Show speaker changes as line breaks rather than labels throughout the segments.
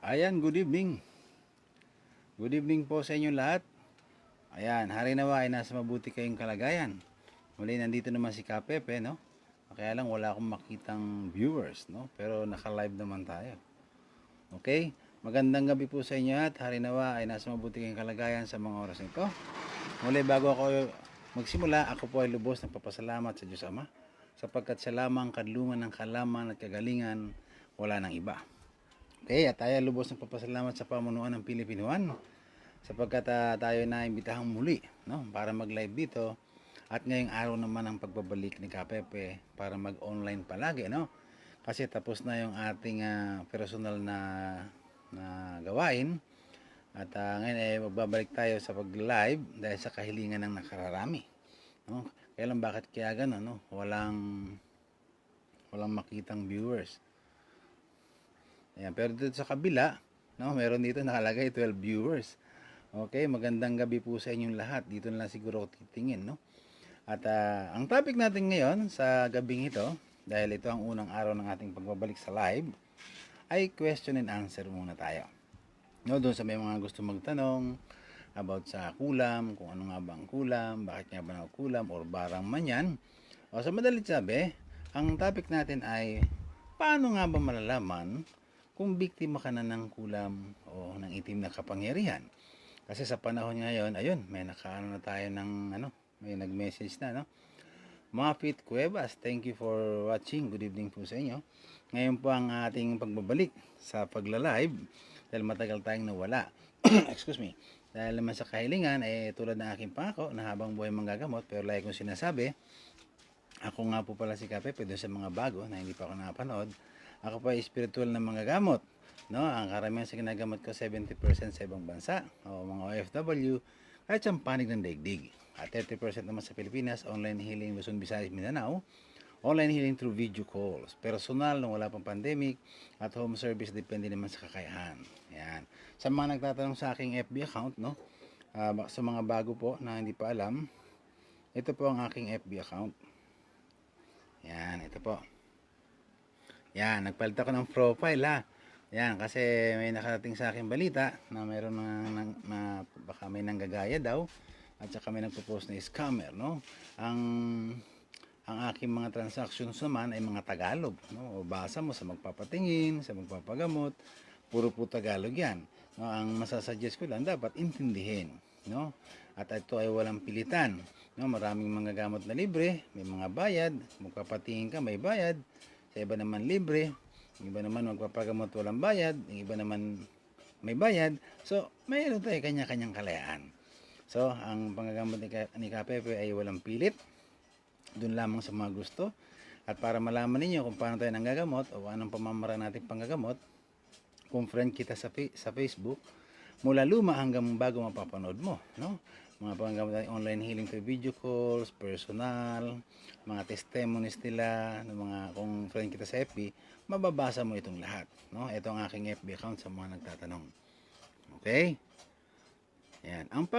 Ayan, good evening. Good evening po sa inyo lahat. Ayan, hari nawa ay nasa mabuti kayong kalagayan. Muli, nandito naman si Kapepe, no? Kaya lang wala akong makitang viewers, no? Pero naka-live naman tayo. Okay? Magandang gabi po sa inyo at hari nawa ay nasa mabuti kayong kalagayan sa mga oras nito. Muli, bago ako magsimula, ako po ay lubos ng papasalamat sa Diyos Ama sapagkat siya lamang kadlungan ng kalaman at kagalingan, wala nang iba. Okay, at tayo lubos ng papasalamat sa pamunuan ng Pilipinuan sapagkat tayo na imbitahang muli, no, para mag-live dito. At ngayong araw naman ang pagbabalik ni Kapepe para mag-online palagi, no? Kasi tapos na yung ating personal na gawain. At ngayon magbabalik tayo sa pag-live dahil sa kahilingan ng nakararami, no? Kaya lang bakit kaya gano'n, no? Walang makitang viewers. Ayan, pero dito sa kabila, no, meron dito nakalagay 12 viewers. Okay, magandang gabi po sa inyong lahat. Dito na lang siguro ako titingin, no? At ang topic natin ngayon sa gabing ito, dahil ito ang unang araw ng ating pagbabalik sa live, ay question and answer muna tayo. No, doon sa may mga gusto magtanong about sa kulam, kung ano nga ba ang kulam, bakit nga ba nagkulam, or barang man yan. O sa madalit sabi, ang topic natin ay paano nga ba malalaman kung biktima ka na ng kulam o ng itim na kapangyarihan. Kasi sa panahon ngayon, ayun, may nakaano na tayo ng may nag-message na, no? Mafit Cuevas, thank you for watching. Good evening po sa inyo. Ngayon po ang ating pagbabalik sa pagla-live dahil matagal tayong nawala. Excuse me. Dahil naman sa kahilingan, tulad ng aking pangako na habang buhay manggagamot, pero like kong sinasabi, ako nga po pala si Kape, doon sa mga bago na hindi pa ako nakapanood. Ako pa ay spiritual na mga gamot, no? Ang karamihan sa ginagamot ko 70% sa ibang bansa o mga OFW kahit siyang panig ng daigdig. At 30% naman sa Pilipinas, online healing Luzon, Visayas, Mindanao. Online healing through video calls. Personal nung wala pang pandemic at home service depende naman sa kakayahan. Yan. Sa mga nagtatanong sa aking FB account, no? Sa mga bago po na hindi pa alam, ito po ang aking FB account. Yan, ito po. Yan, nagpalit ako ng profile ha. Yan, kasi may nakarating sa akin balita na mayroon na baka may nanggagaya daw at saka may nagpo-post na scammer, no? Ang aking mga transactions naman ay mga Tagalog, no? O basa mo sa magpapatingin, sa magpapagamot, puro po Tagalog yan. No, ang masasuggest ko lang dapat intindihin, no? At ito ay walang pilitan, no? Maraming mga gamot na libre, may mga bayad, magpapatingin ka may bayad. Sa iba naman libre, yung iba naman magpapagamot walang bayad, yung iba naman may bayad. So, mayroon tayo kanya-kanyang kalayaan. So, ang panggagamot ni Kapepe ay walang pilit. Doon lamang sa mga gusto. At para malaman ninyo kung paano tayo nanggagamot o anong pamamaraan natin panggagamot, kung friend kita sa Facebook, mula luma hanggang bago mapapanood mo, no? Mga panggamot online healing through video calls, personal, mga testimonies nila, mga kung friend kita sa FB, mababasa mo itong lahat, no? Ito ang aking FB account sa mga nagtatanong. Okay? Yan. Ang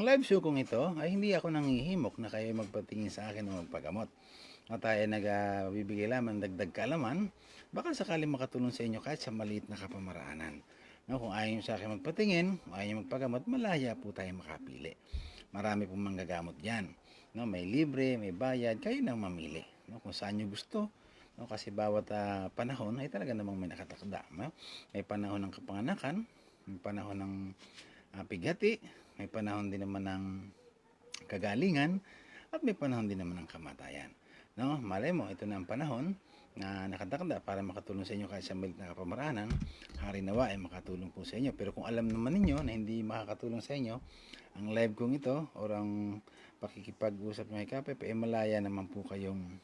live show kong ito ay hindi ako nanghihimok na kayo magpatingin sa akin o magpagamot. At tayo nagbibigay lamang dagdag kaalaman, baka sakali makatulong sa inyo kahit sa maliit na kapamaraanan. No, kung ayaw nyo sa akin magpatingin, ayaw nyo magpagamot, malaya po tayo makapili. Marami pong manggagamot dyan. No, may libre, may bayad, kayo nang mamili. No, kung saan nyo gusto. No, kasi bawat panahon ay talaga namang may nakatakda. No? May panahon ng kapanganakan, may panahon ng pighati, may panahon din naman ng kagalingan, at may panahon din naman ng kamatayan. No, malay mo, ito na ang panahon na nakatakda para makatulong sa inyo kahit sa maliit na kapamaraanan. Hari nawa ay makatulong po sa inyo. Pero kung alam naman ninyo na hindi makakatulong sa inyo, ang live kong ito o ang pakikipag-usap ng Kapepe, malaya naman po kayong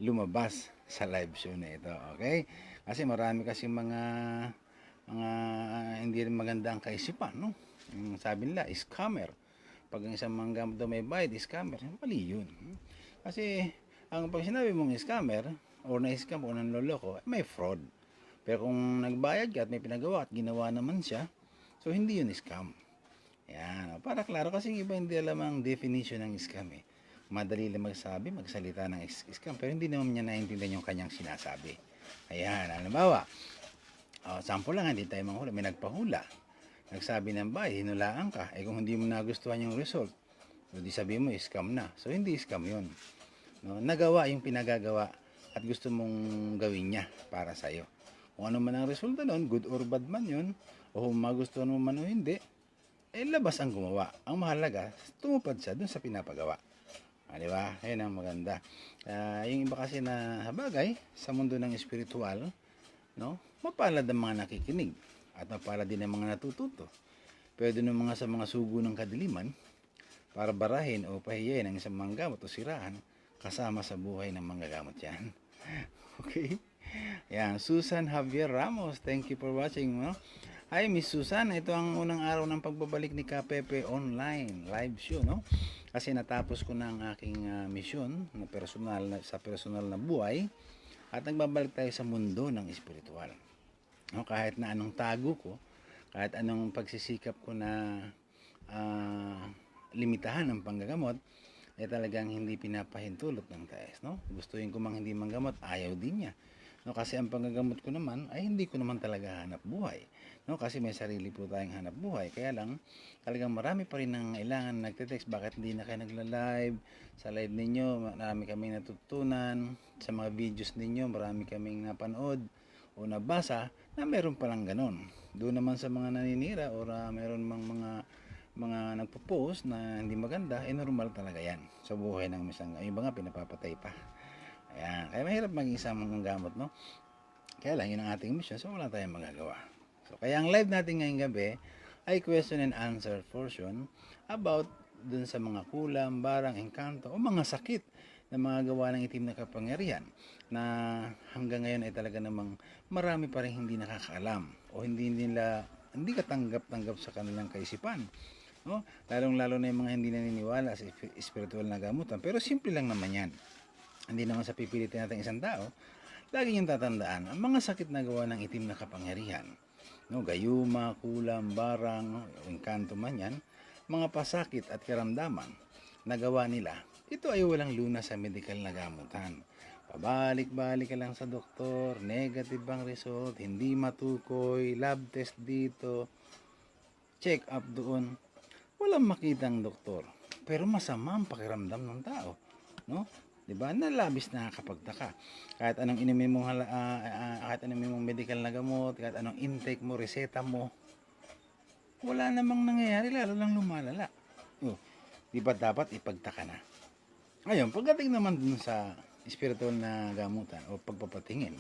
lumabas sa live show na ito. Okay? Kasi marami kasi mga hindi rin maganda ang kaisipan, no? Yung sabi nila, scammer. Pag ang isang manggamot daw may bayad, scammer. Mali yun. Kasi pag sinabi mong scammer, o na-scam o nanloloko, may fraud. Pero kung nagbayad ka at may pinagawa at ginawa naman siya, so hindi yun scam. Yan. Para klaro kasi iba hindi alam ang definition ng scam eh. Madali lang magsalita ng scam, pero hindi naman niya naintindihan yung kanyang sinasabi. Ayan. Halimbawa, Sample lang, hindi tayo manghula. May nagpahula. Nagsabi ng bahay, hinulaan ka. Kung hindi mo nagustuhan yung result, so di sabi mo, scam na. So, hindi scam yun. No? Nagawa yung pinagagawa at gusto mong gawin niya para sa'yo. Kung ano man ang resulta nun, good or bad man yun, o kung magustuhan mo man o hindi, labas ang gumawa. Ang mahalaga, tumupad siya dun sa pinapagawa. Di ba? Ayun ang maganda. Yung iba kasi na bagay sa mundo ng espiritual, no? Mapalad ang mga nakikinig at mapalad din ang mga natututo. Pwede ng mga sa mga sugo ng kadiliman para barahin o pahiyain ang isang manggamot o siraan kasama sa buhay ng manggagamot yan. Okay? Yan, Susan Javier Ramos, thank you for watching. No? Hi, Miss Susan. Ito ang unang araw ng pagbabalik ni Kapepe online live show, no? Kasi natapos ko na ang aking misyon na sa personal na buhay at nagbabalik tayo sa mundo ng espiritual. No, kahit na anong tago ko, kahit anong pagsisikap ko na limitahan ang panggagamot, talagang hindi pinapahintulot ng taes, no? Gustuin ko mang hindi manggamot, ayaw din niya. No, kasi ang panggagamot ko naman ay hindi ko naman talaga hanap buhay. No, kasi may sarili po tayong hanap buhay. Kaya lang, talagang marami pa rin ang kailangan nagte-text. Bakit hindi na kayo nagla-live? Sa live ninyo, marami kaming natutunan. Sa mga videos ninyo, marami kaming napanood o nabasa na meron palang ganon. Doon naman sa mga naninira o meron mang mga nagpo-post na hindi maganda, normal talaga yan sa buhay ng isang, yung mga pinapapatay pa. Ayan. Kaya mahirap maging isang manggamot, no? Kaya lang, yun ang ating mission, so wala tayong magagawa. So, kaya ang live natin ngayong gabi ay question and answer portion about dun sa mga kulam, barang, engkanto, o mga sakit na mga gawa ng itim na kapangyarihan na hanggang ngayon ay talaga namang marami pa rin hindi nakakaalam o hindi katanggap-tanggap sa kanilang kaisipan. No? Lalong-lalo na yung mga hindi naniniwala sa spiritual na gamutan. Pero simple lang naman yan. Hindi naman sa pipilitin natin isang tao. Lagi niyong tatandaan, ang mga sakit na gawa ng itim na kapangyarihan, no, gayuma, kulam, barang, engkanto man yan, mga pasakit at karamdaman na gawa nila, ito ay walang lunas sa medical na gamutan. Pabalik-balik ka lang sa doktor, negative ang result, hindi matukoy, lab test dito, check up doon, walang makitang doktor. Pero masama ang pakiramdam ng tao, no? 'Di ba? Nalabis nakakapagtaka. Kahit anong inumin mong kahit anong medical na gamot, kahit anong intake mo, reseta mo, wala namang nangyayari, lalo lang lumalala. Di ba dapat ipagtaka na? Ngayon, pagdating naman dun sa spiritual na gamutan o pagpapatingin,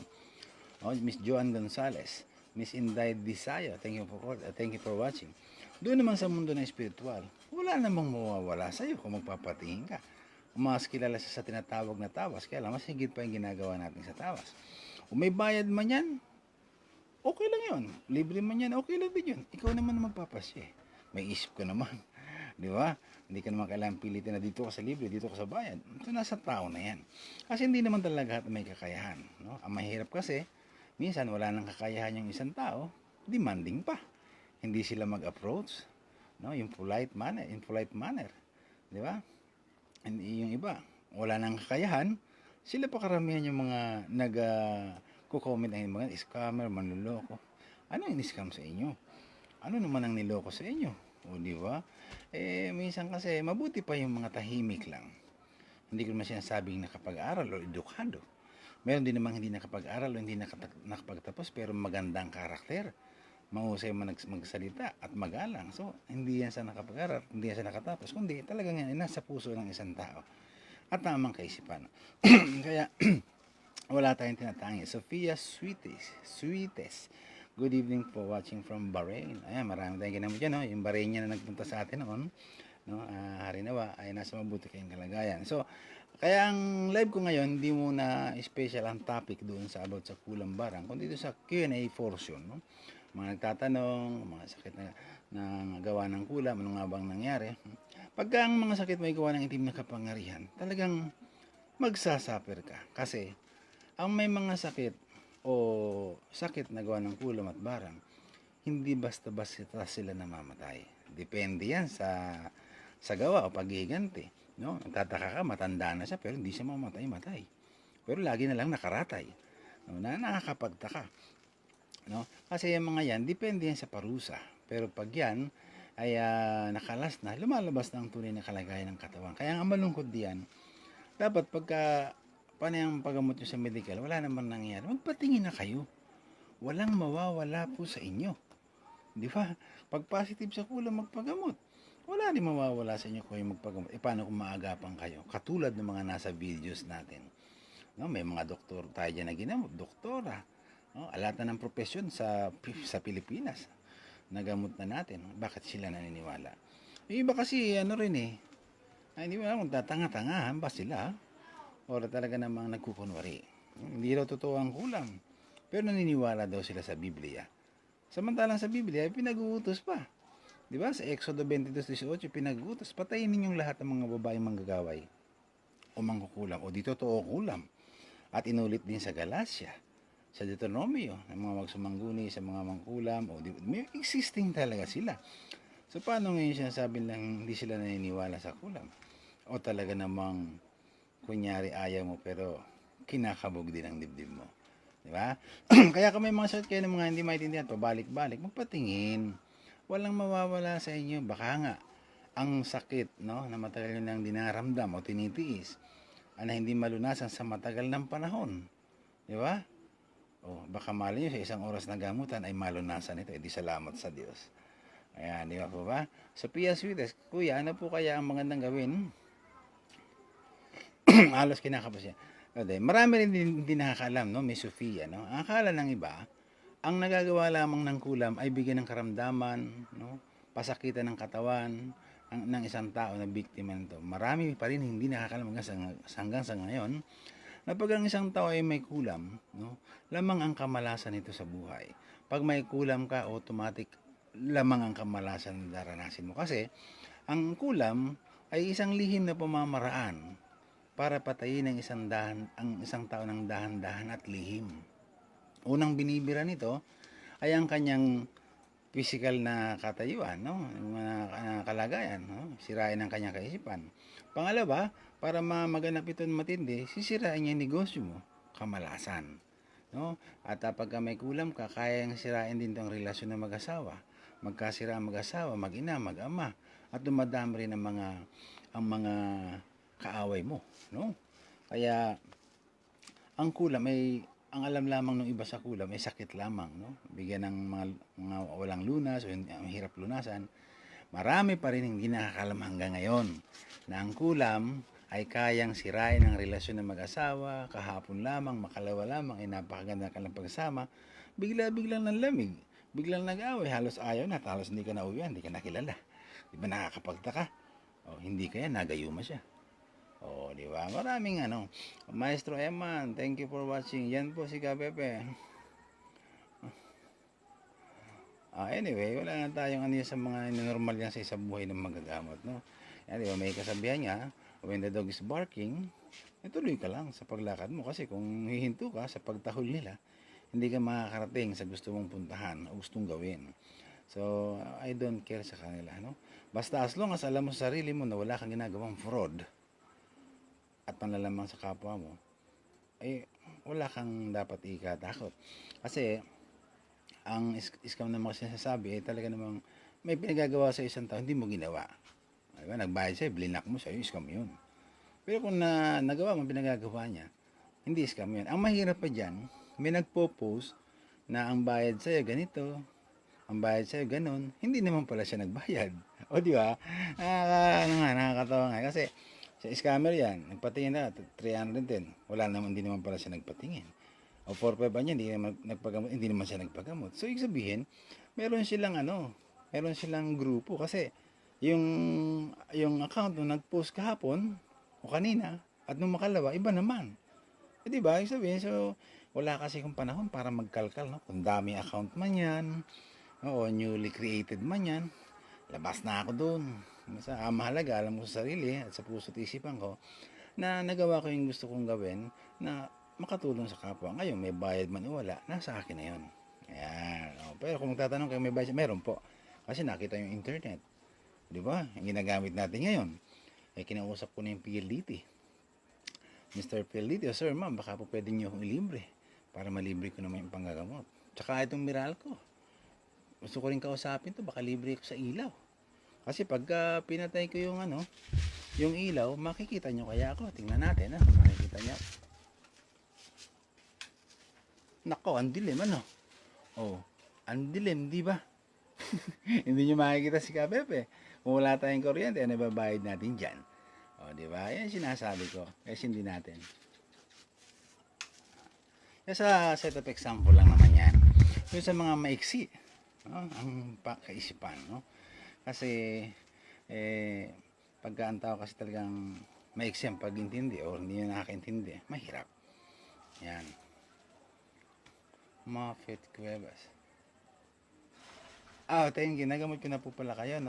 Miss Joan Gonzalez, Miss Inday Desaya, thank you for watching. Doon naman sa mundo ng spiritual, wala namang mawawala sa'yo kung magpapatingin ka. Mas kilala siya sa tinatawag na tawas, kaya lang mas higit pa yung ginagawa natin sa tawas. Kung may bayad man yan, okay lang yun. Libre man yan, okay lang din yun. Ikaw naman magpapasya eh. May isip ka naman. Di ba? Hindi ka naman kailangan pilitin na dito ka sa libre, dito ka sa bayad. Ito nasa tao na yan. Kasi hindi naman talaga may kakayahan. No? Ang mahirap kasi, minsan wala nang kakayahan yung isang tao, demanding pa. Hindi sila mag-approach, no? Yung in polite manner. Di ba? Yung iba, wala nang kakayahan, sila pa karamihan yung mga nag-comment ng mga scammer, manluloko. Ano yung scam sa inyo? Ano naman ang niloko sa inyo? O di ba? Minsan kasi mabuti pa yung mga tahimik lang. Hindi ko naman sinasabing nakapag-aral o edukado. Meron din namang hindi nakapag-aral o hindi nakapagtapos pero magandang karakter. Mahusay magsalita at magalang. So, hindi yan sa nakapag-aral, hindi yan sa nakatapos, kundi talagang yan nasa puso ng isang tao. At tamang kaisipan. Kaya, wala tayong tinatangi. Sophia Sweetest. Good evening po, watching from Bahrain. Ayan, marami tayong ginamit yan, no? Yung Bahrain na nagpunta sa atin noon. No? Harinawa, ay nasa mabuti kayong kalagayan. So, kaya ang live ko ngayon, hindi muna special ang topic doon sa about sa kulang barang, kundi dito sa Q&A portion, no? Mga nagtatanong, mga sakit na gawa ng kulam, ano nga bang nangyari. Pagka ang mga sakit may gawa ng itim na kapangyarihan, talagang magsasuffer ka. Kasi, ang may mga sakit o sakit na gawa ng kulam at barang, hindi basta-basta sila namamatay. Depende yan sa gawa o paghihiganti. No? Nagtataka ka, matanda na siya, pero hindi siya mamatay. Pero lagi na lang nakaratay. No? Nakakapagtaka. no? Kasi yung mga yan, depende yan sa parusa. Pero pag yan ay nakalas na, lumalabas na ang tunay na kalagayan ng katawan. Kaya nga malungkot diyan. Dapat pagka paano yung paggamot nyo sa medical, wala naman nangyayari. Magpatingin na kayo. Walang mawawala po sa inyo. Di ba? Pag positive sa kulang, magpagamot. Wala rin mawawala sa inyo kung kayo magpagamot. E paano kung maagapan kayo? Katulad ng mga nasa videos natin. No, may mga doktor tayo dyan na ginamot. Doktora. No, alata ng profesyon sa Pilipinas. Nagamot na natin. Bakit sila naniniwala? Yung iba kasi ano rin ay, hindi mo alam kung tatanga-tangahan ba sila o talaga namang nagkukunwari. Hindi raw totoo ang kulam. Pero naniniwala daw sila sa Biblia. Samantalang sa Biblia, pinag-uutos pa. Di ba? Sa Exodo 22:18, pinag-uutos. Patayin ninyong lahat ng mga babaeng manggagaway o mangkukulam o di totoo kulam. At inulit din sa Galacia, sa Deuteronomio, ng mga magsumangguni sa mga mangkulam o may existing talaga sila. So paano ngayon sinasabi lang hindi sila naniniwala sa kulam? O talaga namang kunyari ayaw mo pero kinakabog din ang dibdib mo. Di ba? Kaya kung may mga sakit kayo ng mga hindi maintindihan, pabalik-balik, magpatingin. Walang mawawala sa inyo. Baka nga, ang sakit, no, na matagal nyo nang dinaramdam o tinitiis, na hindi malunasan sa matagal ng panahon. Di ba? O, baka mali nyo sa isang oras na gamutan ay malunasan ito. Di salamat sa Diyos. Ayan, di ba po ba? Sophia Sweetes, kuya, ano po kaya ang magandang gawin? Halos kinakapos siya. Marami rin hindi nakakaalam, no? May Sofia, no? Ang akala ng iba, ang nagagawa lamang ng kulam ay bigyan ng karamdaman, no? Pasakitan ng katawan ng isang tao na biktima nito. Marami pa rin hindi nakakaalam hanggang sa ngayon na pag ang isang tao ay may kulam, no? Lamang ang kamalasan nito sa buhay. Pag may kulam ka, automatic lamang ang kamalasan na daranasin mo. Kasi ang kulam ay isang lihim na pamamaraan para patayin ang isang tao ng dahan-dahan at lihim. Unang binibira nito ay ang kanyang physical na katayuan, no? Yung kalagayan, no? Sirain ang kanyang kaisipan. Pangalawa, para maganap ito matindi, sisirain niya yung negosyo mo, kamalasan, no? At pagka may kulam ka, kayang sirain din tong relasyon ng mag-asawa. Magkasira ang mag-asawa, mag-ina, mag-ama, at dumadami rin ang mga kaaway mo, no? Kaya ang kulam ay ang alam lamang ng iba sa kulam ay sakit lamang, no? Bigyan ng mga walang lunas o ang hirap lunasan. Marami pa rin hindi nakakalam hanggang ngayon na ang kulam ay kayang sirain ang relasyon ng mag-asawa, kahapon lamang, makalawa lamang, ay napakaganda ka ng pagsama, biglang ng lamig, biglang nag-away, halos ayaw na, halos hindi ka na uwian, hindi ka nakilala. Di ba nakakapagtaka? O, hindi kaya nagayuma siya. Oh, di ba? Maraming Maestro Eman, thank you for watching. Yan po si Kapepe. Anyway, wala na tayong sa mga normal yan sa isang buhay ng magagamot, no? Yan, di ba? May kasabihan niya, when the dog is barking, tuloy ka lang sa paglakad mo kasi kung hihinto ka sa pagtahol nila, hindi ka makakarating sa gusto mong puntahan o gustong gawin. So, I don't care sa kanila, no? Basta as long as alam mo sa sarili mo na wala kang ginagawang fraud, at panlalamang sa kapwa mo, ay wala kang dapat ikatakot. Kasi ang scam na mga sinasabi ay talaga namang may pinagagawa sa isang tao, hindi mo ginawa. Diba? Nagbayad sa'yo, blinak mo sa'yo, scam yun. Pero kung nagawa mo, pinagagawa niya, hindi scam yun. Ang mahirap pa dyan, may nagpo-post na ang bayad sa'yo ganito, ang bayad sa'yo ganon, hindi naman pala siya nagbayad. O di ba? Nakakatawa nga. Kasi sa scammer yan, nagpatingin na, 310. Wala naman, hindi naman pala siya nagpatingin. O 4-5 niya, hindi naman siya nagpagamot. So, ibig sabihin, meron silang grupo. Kasi, yung account nung nag-post kahapon, o kanina, at nung makalawa, iba naman. Diba? Ibig sabihin, so, wala kasi kung panahon para magkalkal, no? Kung dami account man yan, o newly created man yan, labas na ako doon. Mahalaga, alam ko sa sarili at sa puso at isipan ko na nagawa ko yung gusto kong gawin na makatulong sa kapwa. Ngayon, may bayad man o wala, nasa akin na yun. Ayan. Pero kung magtatanong kayo may bayad, meron po. Kasi nakita yung internet. Di ba? Ang ginagamit natin ngayon. Kinausap ko na yung PLDT. Mr. PLDT, sir, ma'am, baka po pwede nyo akong ilibre para malibre ko naman yung panggagamot. Tsaka itong Meralco. Gusto ko rin kausapin to, baka libre ko sa ilaw. Kasi pagka pinatay ko yung yung ilaw, makikita nyo kaya ako. Tingnan natin, makikita nyo. Nako, ang dilim, Oh, ang dilim, di ba? Hindi nyo makikita si Kapepe. Kung wala tayong kuryente, ano babayad natin dyan? O, di ba? Yan sinasabi ko. Kasi hindi natin. Sa set of example lang naman yan. Yung sa mga maiksi, ang kaisipan, Kasi, pagka ang tao kasi talagang maiksi ang pag-intindi o hindi nyo nakakaintindi, mahirap. Yan. Mofet Cuevas. Thank you. Nagamot ko na po pala kayo,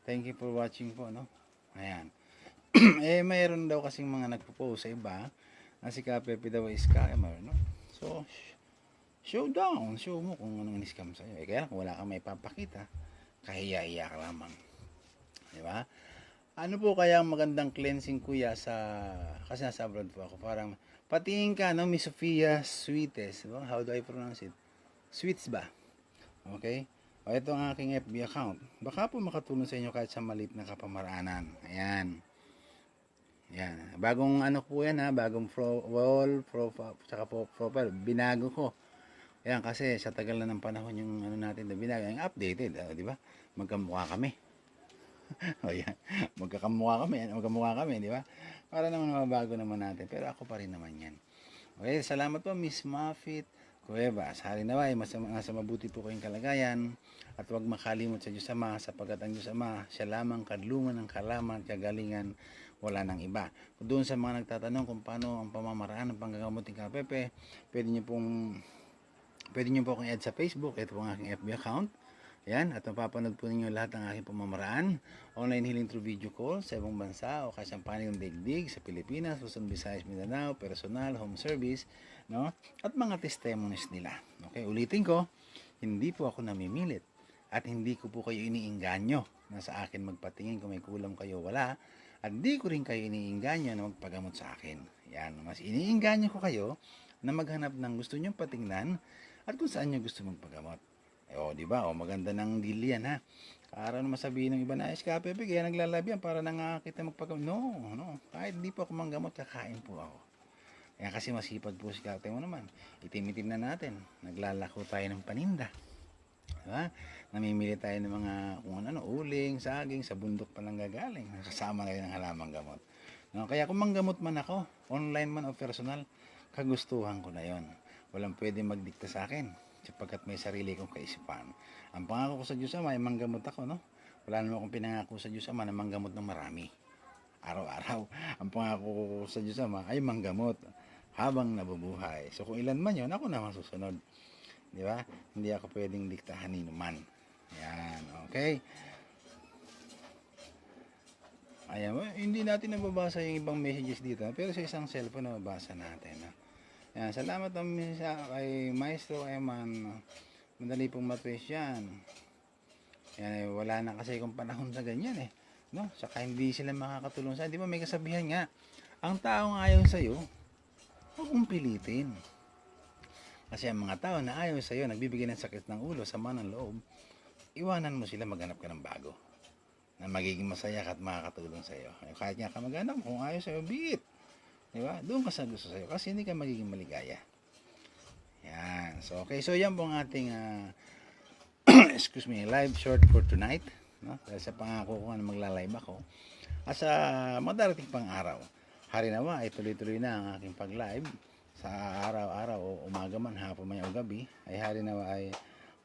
Thank you for watching po, Ayan. Mayroon daw kasing mga nagpo-post sa iba na si Kapepe daw ay scammer, So, show mo kung anong in-scam sa'yo. Kaya kung wala kang may papakita, kahiya-hiya ka lamang. Di ba? Ano po kaya ang magandang cleansing, kuya, kasi nasa abroad po ako, parang, patingin ka, Miss Sofia Sweets, diba? How do I pronounce it? Sweets ba? Okay? Ito ang aking FB account. Baka po makatulong sa inyo kahit sa maliit na kapamaraanan. Ayan. Yan. Bagong po yan, bagong wall, tsaka profile. Binago ko. Ayan, kasi sa tagal na ng panahon yung natin na binago. Yung updated, di ba? Magkamukha kami. Ayan. Magkamukha kami, di ba? Para naman mabago naman natin. Pero ako pa rin naman yan. Okay, salamat po, Miss Mofet Cuevas. Hari naway, nasa mabuti po kayong kalagayan. At huwag makalimot sa Diyos Ama, sapagkat ang Diyos Ama, siya lamang kadlungan ng kalaman, kagalingan, wala nang iba. Doon sa mga nagtatanong kung paano ang pamamaraan ng panggagamot ni Kapepe, pwede nyo po akong i-add sa Facebook. Ito po ang aking FB account. Yan, at mapapanood po ninyo lahat ng aking pamamaraan. Online healing through video call sa ibang bansa o kasyang panig ng daigdig sa Pilipinas, Luzon, Visayas, Mindanao, personal, home service, at mga testimonies nila. Okay, ulitin ko, hindi po ako namimilit at hindi ko po kayo iniinganyo na sa akin magpatingin kung may kulang kayo wala, at hindi ko rin kayo iniinganyo na magpagamot sa akin. Yan, mas iniinganyo ko kayo na maghanap ng gusto nyong patingnan at kung saan nyo gusto magpagamot. Di ba? Maganda ng deal yan, ha. Para naman sabihin ng iba na, Kapepe, kaya naglalab yan para kita magpagamot. No. Kahit di po ako manggamot, kakain po ako. Kaya kasi masipag po si Kapepe mo naman. Itim-itim na natin. Naglalako tayo ng paninda. Diba? Namimili tayo ng mga kung uling, saging, sa bundok pa lang gagaling. Kasama na rin ang halamang gamot. Kaya kung manggamot man ako, online man o personal, kagustuhan ko na yon. Walang pwede magdikta sa akin sapagkat may sarili kong kaisipan. Ang pangako ko sa Diyos Ama ay manggamot ako, Wala naman akong pinangako sa Diyos Ama na manggamot ng marami. Araw-araw. Ang pangako ko sa Diyos Ama ay manggamot habang nabubuhay. So kung ilan man yun, ako naman susunod. Di ba? Hindi ako pwedeng diktahan ni naman. Yan, okay? Ayan, hindi natin nababasa yung ibang messages dito, pero sa isang cellphone nababasa natin. Yan, salamat kay Maestro Eman. Madali pong matwist yan. Yan, wala na kasi kung panahon sa ganyan Saka hindi sila makakatulong sa. Di ba may kasabihan nga, ang taong ayaw sa'yo, huwag mong pilitin. Kasi ang mga tao na ayaw sa'yo, nagbibigay ng sakit ng ulo, sama ng loob, iwanan mo sila, maghanap ka ng bago na magiging masaya at makakatulong sa'yo. Kahit nga ka maghanap, kung ayaw sa'yo, biit. Diba? Doon ka sa gusto sa'yo kasi hindi ka magiging maligaya. Yan. So, okay. So, yan po ang ating live short for tonight. Dahil sa pangako ko na magla-live ako. At sa madarating pang araw, hari nawa ay tuloy-tuloy na ang aking pag-live. Sa araw-araw o umaga man, hapon man o gabi, ay hari nawa ay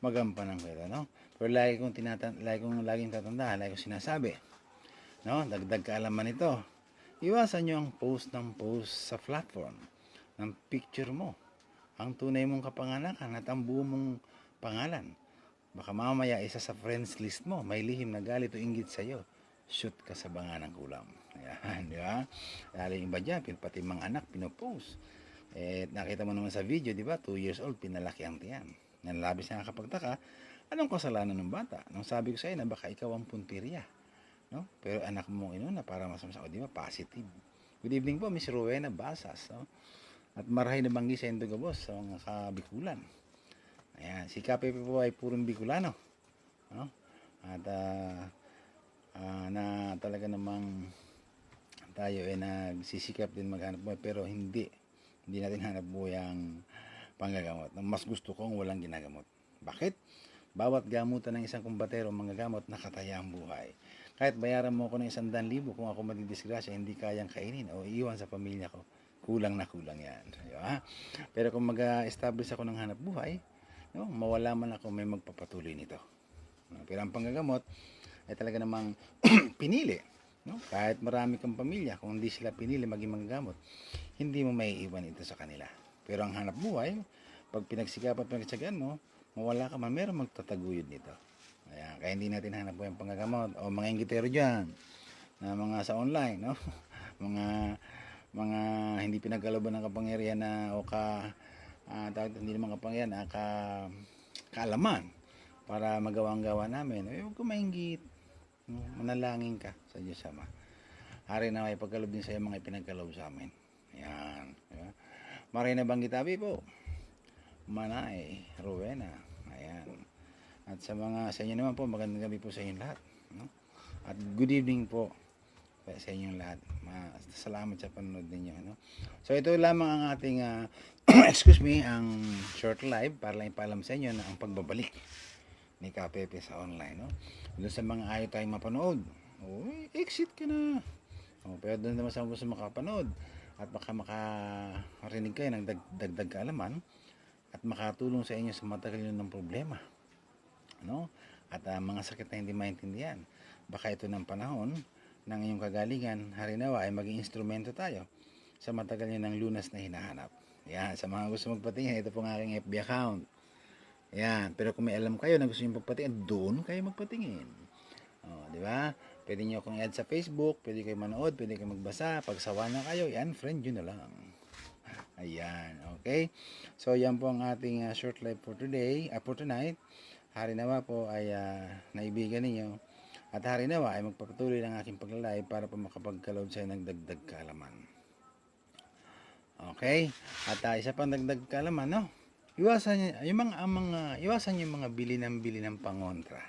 magampanan ko ito, Pero lagi kong laging tatandaan, lagi kong sinasabi, dagdag kaalaman ito. Iwasan nyo ang post sa platform ng picture mo, ang tunay mong kapanganakan at ang buo mong pangalan. Baka mamaya isa sa friends list mo, may lihim na galit o inggit sa'yo, shoot ka sa banga ng kulam. Ayan, di ba? Dahil yung iba dyan, pati mga anak, pinopost. Nakita mo naman sa video, di ba? 2 years old, pinalaki ang tiyan. Nalabis na nakakapagtaka, anong kasalanan ng bata? Nung sabi ko sa'yo na baka ikaw ang puntirya. Pero anak mo inuna para masamsa ko, di ba? Positive. Good evening po, Miss Rowena Basas. At marahay na banggi sa Indogabos sa mga kabikulan. Ayan, si Kapepe po ay purong Bicolano, no? At na talaga namang tayo ay nagsisikap din maghanap buhay, pero hindi natin hanap buhay ang panggagamot. Mas gusto kong walang ginagamot. Bakit? Bawat gamutan ng isang kumbatero manggagamot, nakataya ang buhay. Kahit bayaran mo ako ng 100,000 kung ako madidisgrasya, hindi kayang kainin o iiwan sa pamilya ko, kulang na kulang yan. Diba? Pero kung mag-establish ako ng hanap buhay, no, mawala man ako, may magpapatuloy nito. Pero ang panggagamot ay talaga namang pinili. No? Kahit marami kang pamilya, kung hindi sila pinili maging manggagamot, hindi mo maiiwan ito sa kanila. Pero ang hanap buhay, pag pinagsikapan at pinagtsagaan mo, mawala ka man, meron magtataguyod nito. Kaya hindi natin hanap buhay ang panggagamot. O mga inggitero dyan, na mga sa online, no? mga hindi pinagkaloban ng kapangyarihan na o hindi naman kapangyarihan, kaalaman para magawa ang gawa namin. Huwag ko mainggit. Manalangin ka sa Diyos Ama. Hari na may pagkalob din sa iyo mga ipinagkalob sa amin. Ayan. Diba? Maray na banggitabi po. Manay, Rowena. Ayan. At sa inyo naman po, magandang gabi po sa inyong lahat. No? At good evening po sa inyong lahat. Salamat sa panonood ninyo. No? So ito lamang ang ating, excuse me, ang short live para lang ipaalam sa inyo na ang pagbabalik ni Kapepe sa online. No? Doon sa mga ayaw tayong mapanood, exit ka na. Pero doon naman sa gusto makapanood at baka makarinig kayo ng dagdag kaalaman at makatulong sa inyo sa matagal nyo ng problema, no? At mga sakit na hindi maintindihan, baka ito ng panahon ng inyong kagalingan, harinawa ay maging instrumento tayo sa matagal nyo ng lunas na hinahanap. Yan, sa mga gusto magpatingin, ito pong aking FB account. Yan, pero kung may alam kayo na gusto nyo magpatingin, doon kayo magpatingin. Di ba? Pwede nyo akong i-add sa Facebook, pwede kayo manood, pwede kayo magbasa. Pag sawa na kayo, i-unfriend nyo na lang. Ayan, okay? So, yan po ang ating short live for today, for tonight. Hari nawa po ay naibigan ninyo. At hari nawa ay magpapatuloy ng aking paglalay para po makapagkalob sa ng dagdag kaalaman. Okay? At isa pang dagdag kaalaman, no? Iwasan yung mga bili ng pangontra.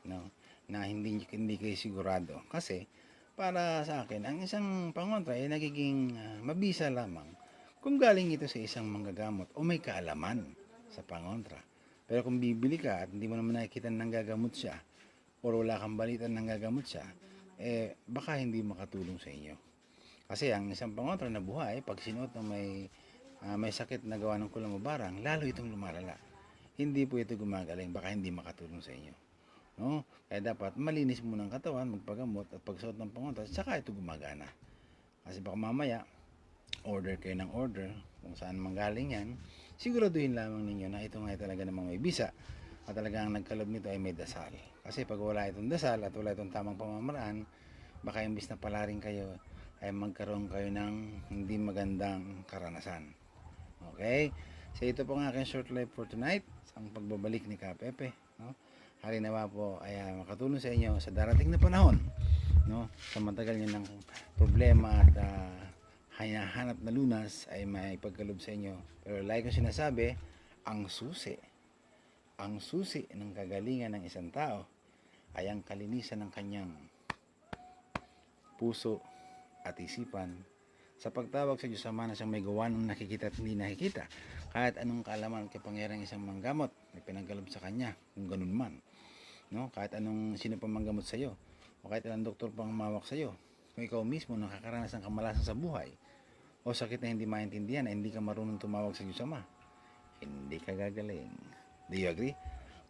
No? Na hindi kayo sigurado. Kasi, para sa akin, ang isang pangontra ay nagiging mabisa lamang kung galing ito sa isang manggagamot o may kaalaman sa pangontra. Pero kung bibili ka at hindi mo naman nakikita ng gagamot siya o wala kang balitan ng gagamot siya, baka hindi makatulong sa inyo. Kasi ang isang pangontra na buhay, pag sinuot na may sakit na gawa ng kulang o barang, lalo itong lumalala. Hindi po ito gumagaling, baka hindi makatulong sa inyo. No? Kaya dapat malinis muna ang katawan, magpagamot at pagsuot ng pangontra, saka ito gumagana. Kasi baka mamaya, order kayo ng order, kung saan manggaling yan, siguraduhin lamang ninyo na ito nga talaga namang may bisa at talagang nagkalob nito ay may dasal. Kasi pag wala itong dasal at wala itong tamang pamamaraan, baka imbis na palaring kayo, ay magkaroon kayo ng hindi magandang karanasan. Okay? So ito po ang aking short live for tonight, ang pagbabalik ni Kapepe. No? Hari nawa po ay makatulong sa inyo sa darating na panahon, no? Sa matagal nyo ng problema at hinahanap na lunas ay may pagkalob sa inyo. Pero like ko sinasabi, ang susi ng kagalingan ng isang tao ay ang kalinisan ng kanyang puso at isipan sa pagtawag sa Diyos Ama na siyang may gawa ng nakikita at hindi nakikita. Kahit anong kaalaman at kapangyarihan isang manggamot may pinagkalob sa kanya, kung ganun man. No? Kahit anong sino pa manggamot sa iyo o kahit anong doktor pang mawak sa iyo, kung ikaw mismo nakakaranas ng kamalasan sa buhay o sakit na hindi maintindihan na hindi ka marunong tumawag sa Diyos Ama, hindi ka gagaling. Do you agree?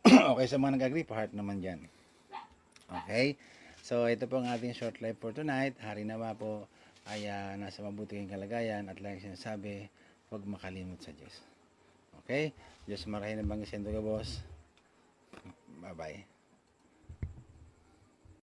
Okay, sa mga nag-agree, pa-heart naman dyan. Okay? So, ito po ang ating short live for tonight. Hari nawa po ay nasa mabuti kayong kalagayan at like sinasabi, huwag makalimot sa Diyos. Okay? Diyos marahin ang bangis yan, boss. Bye-bye.